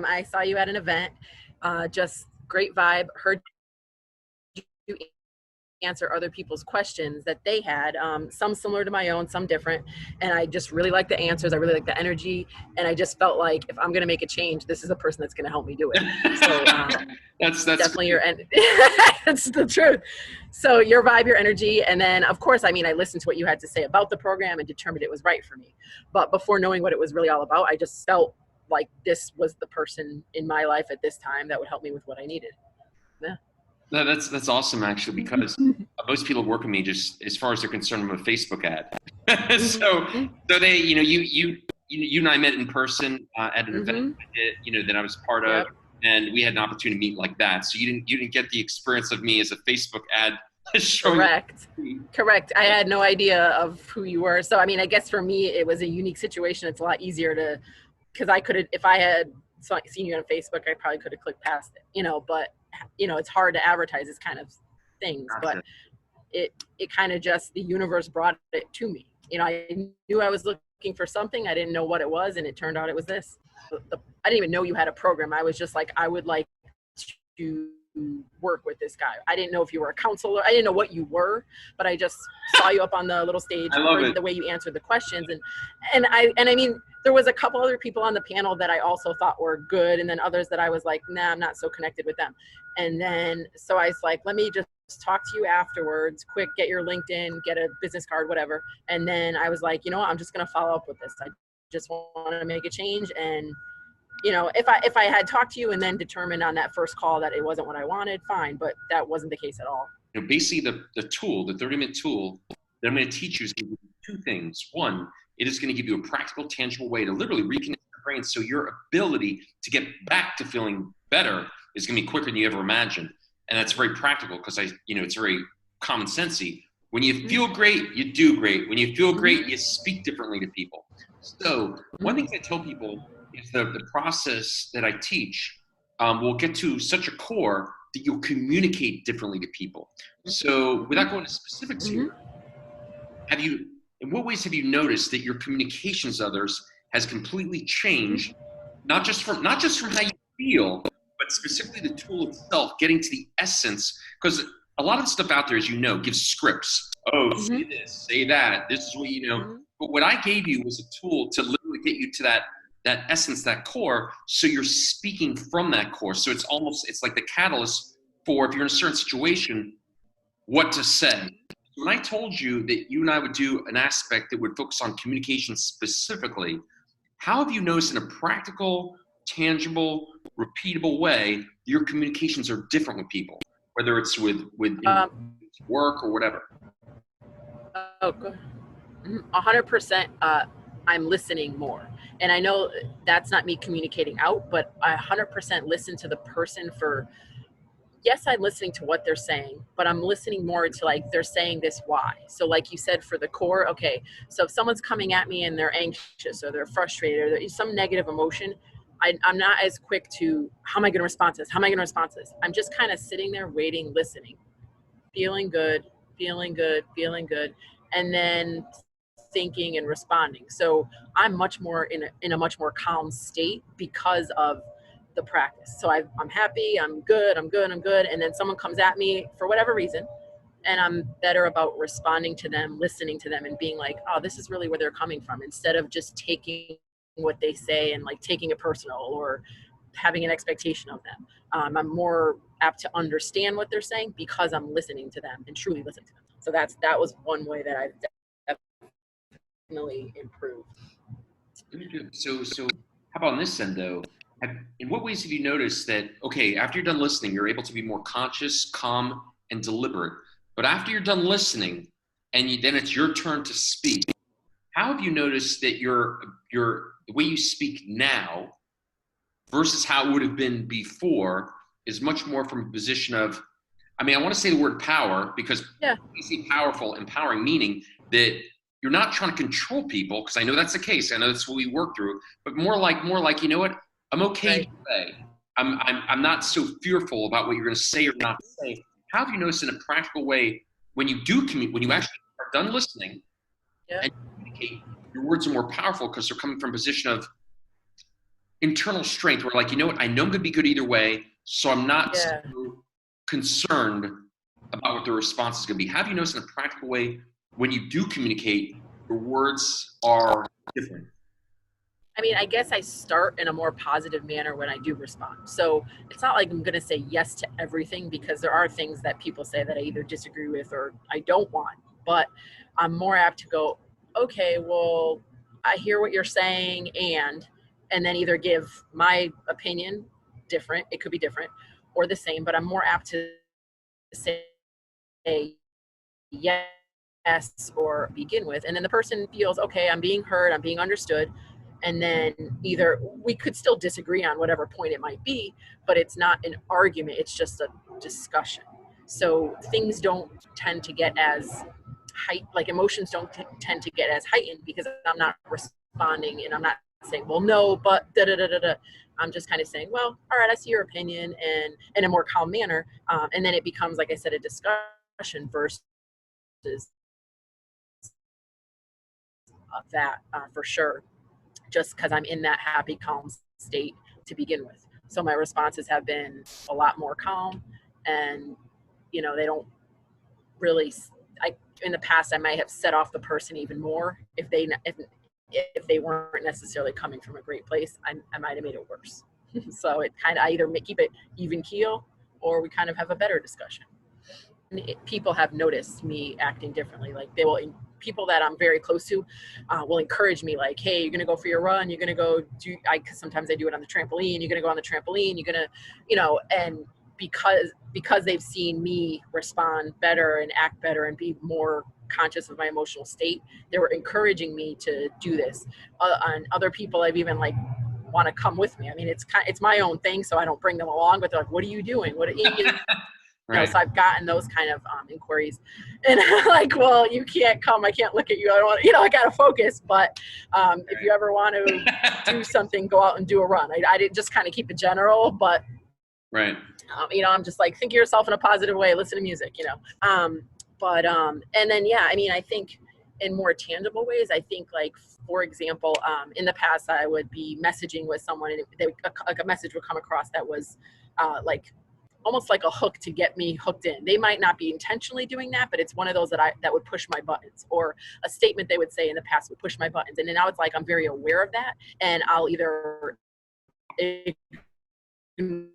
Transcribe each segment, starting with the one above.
I saw you at an event, just great vibe. Heard you answer other people's questions that they had, some similar to my own, some different. And I just really like the answers. I really like the energy. And I just felt like if I'm going to make a change, this is the person that's going to help me do it. So that's definitely your that's the truth. So your vibe, your energy. And then of course, I mean, I listened to what you had to say about the program and determined it was right for me. But before knowing what it was really all about, I just felt like this was the person in my life at this time that would help me with what I needed. Yeah. No, that's awesome actually, because most people work with me just as far as they're concerned with a Facebook ad. so they, you and I met in person at an event, that I was part of, Yep. and we had an opportunity to meet like that. So you didn't get the experience of me as a Facebook ad showing. Correct. I had no idea of who you were. So I mean, I guess for me it was a unique situation. It's a lot easier to, because I could have, if I had seen you on Facebook, I probably could have clicked past it, but it's hard to advertise this kind of things, but it kind of just, the universe brought it to me. I knew I was looking for something. I didn't know what it was. And it turned out it was this. I didn't even know you had a program. I was just like, I would like to work with this guy. I didn't know if you were a counselor. I didn't know what you were, but I just saw you up on the little stage, heard the way you answered the questions. And I mean, there was a couple other people on the panel that I also thought were good. And then others that I was like, nah, I'm not so connected with them. And then, so I was like, let me just talk to you afterwards, quick, get your LinkedIn, get a business card, whatever. And then I was like, I'm just going to follow up with this. I just want to make a change. And if I had talked to you and then determined on that first call that it wasn't what I wanted, fine, but that wasn't the case at all. Basically the tool, the 30-minute tool that I'm going to teach you is going to do two things. One, it is going to give you a practical, tangible way to literally reconnect your brain, so your ability to get back to feeling better is going to be quicker than you ever imagined. And that's very practical because it's very common sensey. When you feel great, you do great. When you feel great, you speak differently to people. So one thing I tell people is the process that I teach will get to such a core that you'll communicate differently to people. So without going to specifics here, in what ways have you noticed that your communications to others has completely changed, not just from how you feel, but specifically the tool itself, getting to the essence? Because a lot of the stuff out there, as you know, gives scripts. Oh, say this, say that. This is what you know. But what I gave you was a tool to literally get you to that essence, that core, so you're speaking from that core. So it's like the catalyst for, if you're in a certain situation, what to say. When I told you that you and I would do an aspect that would focus on communication specifically, how have you noticed in a practical, tangible, repeatable way your communications are different with people, whether it's with work or whatever? 100%. I'm listening more. And I know that's not me communicating out, but I 100% listen to the person for, yes, I'm listening to what they're saying, but I'm listening more to like, they're saying this, why? So like you said, for the core, okay, so if someone's coming at me and they're anxious or they're frustrated or there's some negative emotion, I'm not as quick to, how am I going to respond to this? How am I going to respond to this? I'm just kind of sitting there waiting, listening, feeling good, and then thinking and responding. So I'm much more in a much more calm state because of the practice. So I'm happy, I'm good. And then someone comes at me for whatever reason, and I'm better about responding to them, listening to them, and being like, oh, this is really where they're coming from, instead of just taking what they say and like taking it personal or having an expectation of them. I'm more apt to understand what they're saying because I'm listening to them and truly listening to them. So that was one way that I've definitely improved. So how about on this end though? In what ways have you noticed that, okay, after you're done listening, you're able to be more conscious, calm, and deliberate. But after you're done listening and then it's your turn to speak, how have you noticed that the way you speak now versus how it would have been before is much more from a position of, I want to say the word power, because you see powerful, empowering, meaning that you're not trying to control people, because I know that's the case. I know that's what we work through, but more like, you know what? I'm okay to say. I'm not so fearful about what you're going to say or not say. How have you noticed in a practical way when you when you actually are done listening and communicate, your words are more powerful because they're coming from a position of, internal strength where like, you know what, I know I'm going to be good either way, so I'm not so Yeah. concerned about what the response is going to be. Have you noticed in a practical way when you do communicate, your words are different? I mean, I guess I start in a more positive manner when I do respond. So it's not like I'm going to say yes to everything, because there are things that people say that I either disagree with or I don't want. But I'm more apt to go, okay, well, I hear what you're saying, and then either give my opinion different, it could be different, or the same, but I'm more apt to say yes or begin with, and then the person feels, okay, I'm being heard, I'm being understood, and then either we could still disagree on whatever point it might be, but it's not an argument, it's just a discussion. So things don't tend to get as like emotions don't tend to get as heightened, because I'm not responding and I'm not saying, well, no, but da da da da da. I'm just kind of saying, well, all right, I see your opinion, and in a more calm manner, and then it becomes, like I said, a discussion versus that, for sure, just because I'm in that happy, calm state to begin with. So my responses have been a lot more calm, and they don't really. I In the past I might have set off the person even more if they weren't necessarily coming from a great place. I might have made it worse. So it kind of, I either keep it even keel, or we kind of have a better discussion. People have noticed me acting differently. Like people that I'm very close to will encourage me, like, hey, you're gonna go for your run, you're gonna go do, cause sometimes I do it on the trampoline, you're gonna go on the trampoline, you're gonna, and because they've seen me respond better and act better and be more conscious of my emotional state, they were encouraging me to do this. And other people I've even like want to come with me. I mean, it's my own thing, so I don't bring them along, but they're like, what are you doing? Right. So I've gotten those kind of inquiries, and I'm like, well, you can't come. I can't look at you. I don't want, I got to focus. But if you ever want to do something, go out and do a run. I didn't just kind of keep it general, but Right. I'm just like, think of yourself in a positive way. Listen to music, and then, yeah, I mean, I think in more tangible ways, I think, like, for example, in the past, I would be messaging with someone, and a message would come across that was like almost like a hook to get me hooked in. They might not be intentionally doing that, but it's one of those that would push my buttons, or a statement they would say in the past would push my buttons. And then now it's like, I'm very aware of that, and I'll either ignore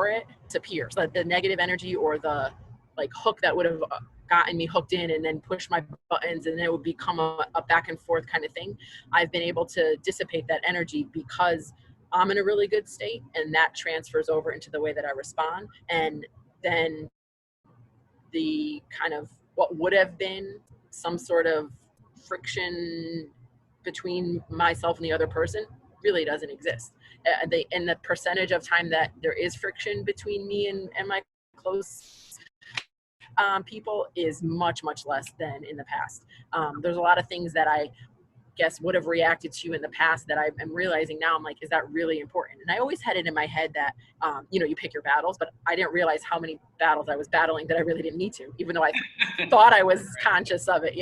it, disappear. So the negative energy, or the like hook that would have gotten me hooked in and then push my buttons, and then it would become a back and forth kind of thing. I've been able to dissipate that energy because I'm in a really good state, and that transfers over into the way that I respond. And then the kind of what would have been some sort of friction between myself and the other person really doesn't exist. And the percentage of time that there is friction between me and my close people is much, much less than in the past. There's a lot of things that I guess would have reacted to in the past that I'm realizing now. I'm like, is that really important? And I always had it in my head that, you pick your battles, but I didn't realize how many battles I was battling that I really didn't need to, even though I thought I was conscious of it.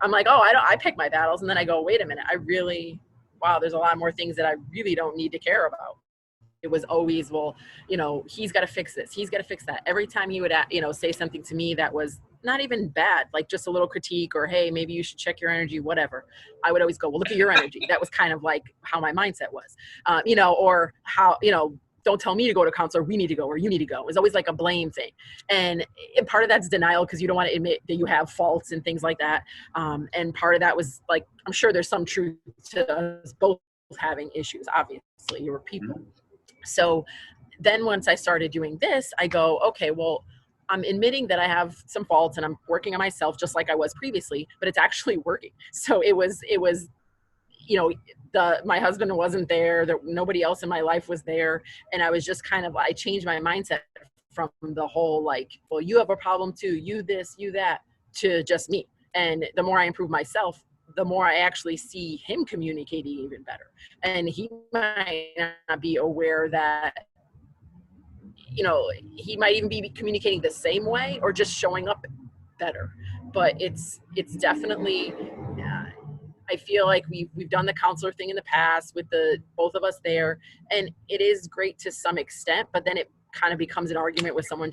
I'm like, oh, I pick my battles. And then I go, wait a minute, wow, there's a lot more things that I really don't need to care about. It was always, well, he's got to fix this, he's got to fix that. Every time he would, say something to me that was not even bad, like just a little critique, or hey, maybe you should check your energy, whatever, I would always go, well, look at your energy. That was kind of like how my mindset was, or how, don't tell me to go to a counselor, we need to go, or you need to go. It's always like a blame thing. And part of that's denial, because you don't want to admit that you have faults and things like that. And part of that was like, I'm sure there's some truth to us both having issues. Obviously, you were people. Mm-hmm. So then once I started doing this, I go, okay, well, I'm admitting that I have some faults, and I'm working on myself just like I was previously, but it's actually working. So it was, my husband wasn't there, nobody else in my life was there. And I was just I changed my mindset from the whole, like, well, you have a problem too, you this, you that, to just me. And the more I improve myself, the more I actually see him communicating even better. And he might not be aware that, he might even be communicating the same way or just showing up better. But it's definitely, I feel like we've done the counselor thing in the past with the both of us there, and it is great to some extent, but then it kind of becomes an argument with someone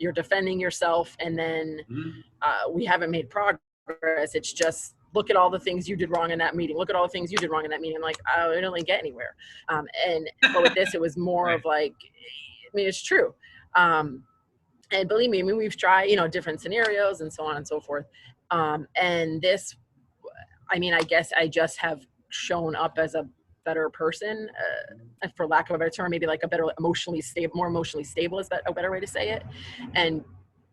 you're defending yourself, and then we haven't made progress. It's just, look at all the things you did wrong in that meeting. Look at all the things you did wrong in that meeting. I'm like, I didn't really get anywhere. But with this, it was more Right. of like, I mean, it's true. And believe me, I mean, we've tried, different scenarios and so on and so forth. And this, I mean, I guess I just have shown up as a better person, for lack of a better term, maybe like a better emotionally stable, more emotionally stable is that a better way to say it. And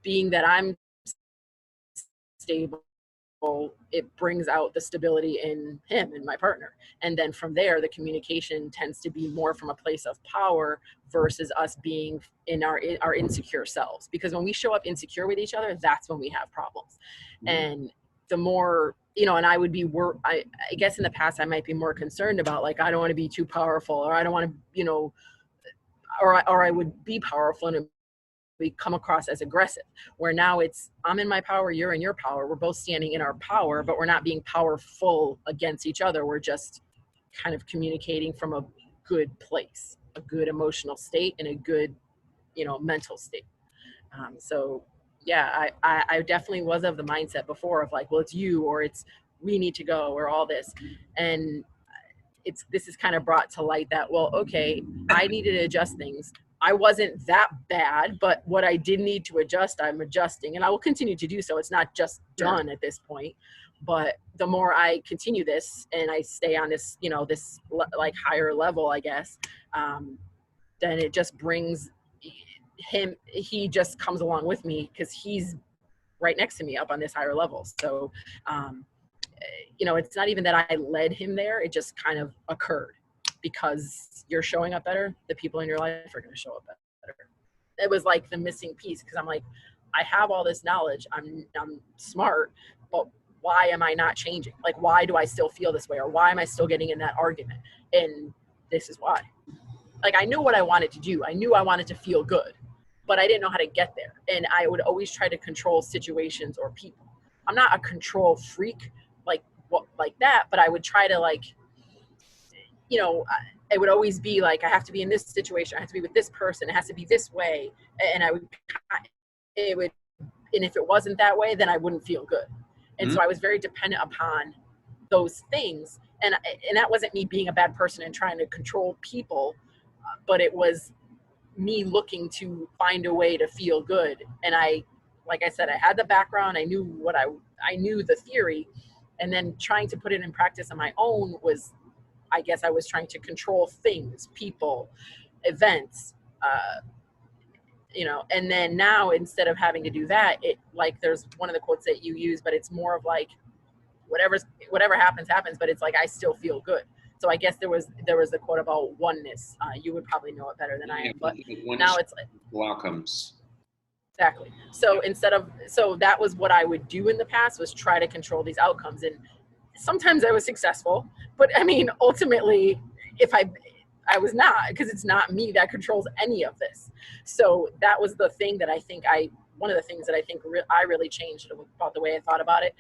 being that I'm stable, it brings out the stability in him and my partner. And then from there, the communication tends to be more from a place of power versus us being in our insecure selves. Because when we show up insecure with each other, that's when we have problems. And the more, and I would be I guess in the past I might be more concerned about, like, I don't want to be too powerful, or I don't want to, or I would be powerful and we come across as aggressive, where now it's, I'm in my power, you're in your power, we're both standing in our power, but we're not being powerful against each other. We're just kind of communicating from a good place, a good emotional state, and a good, mental state. So yeah, I definitely was of the mindset before of like, well, it's you, or it's, we need to go, or all this. And this is kind of brought to light that, well, okay, I needed to adjust things. I wasn't that bad, but what I did need to adjust, I'm adjusting, and I will continue to do so. It's not just done at this point, but the more I continue this and I stay on this, this like higher level, I guess, then it just brings he just comes along with me because he's right next to me up on this higher level. So, it's not even that I led him there. It just kind of occurred. Because you're showing up better, the people in your life are going to show up better. It was like the missing piece, because I'm like, I have all this knowledge, I'm smart, but why am I not changing? Like, why do I still feel this way, or why am I still getting in that argument? And this is why. Like, I knew what I wanted to do. I knew I wanted to feel good, but I didn't know how to get there. And I would always try to control situations or people. I'm not a control freak like that, but I would try to, like, it would always be like, I have to be in this situation, I have to be with this person, it has to be this way. And and if it wasn't that way, then I wouldn't feel good. And so I was very dependent upon those things. And that wasn't me being a bad person and trying to control people, but it was me looking to find a way to feel good. And like I said, I had the background, I knew I knew the theory, and then trying to put it in practice on my own was, I guess I was trying to control things, people, events, and then now, instead of having to do that, it, like, there's one of the quotes that you use, but it's more of like, whatever happens, but it's like, I still feel good. So I guess there was the quote about oneness. You would probably know it better than I am, but now it's like outcomes. Exactly. So so that was what I would do in the past, was try to control these outcomes. And sometimes I was successful, but I mean, ultimately, if I was not, because it's not me that controls any of this. So that was the thing that I think one of the things that I think I really changed about the way I thought about it.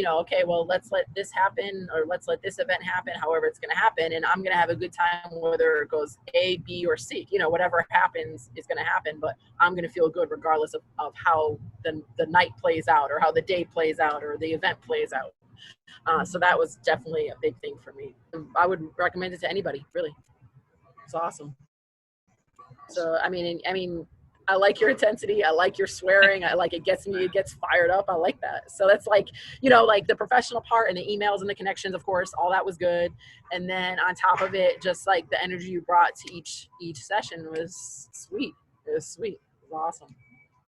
Okay, well, let's let this happen, or let's let this event happen, however it's going to happen. And I'm going to have a good time, whether it goes A, B, or C, whatever happens is going to happen, but I'm going to feel good regardless of how the night plays out, or how the day plays out, or the event plays out. So that was definitely a big thing for me. I would recommend it to anybody, really. It's awesome. So, I mean, I like your intensity. I like your swearing. I like, it gets fired up. I like that. So that's like, like the professional part and the emails and the connections, of course, all that was good. And then on top of it, just like the energy you brought to each session was sweet. It was sweet. It was awesome.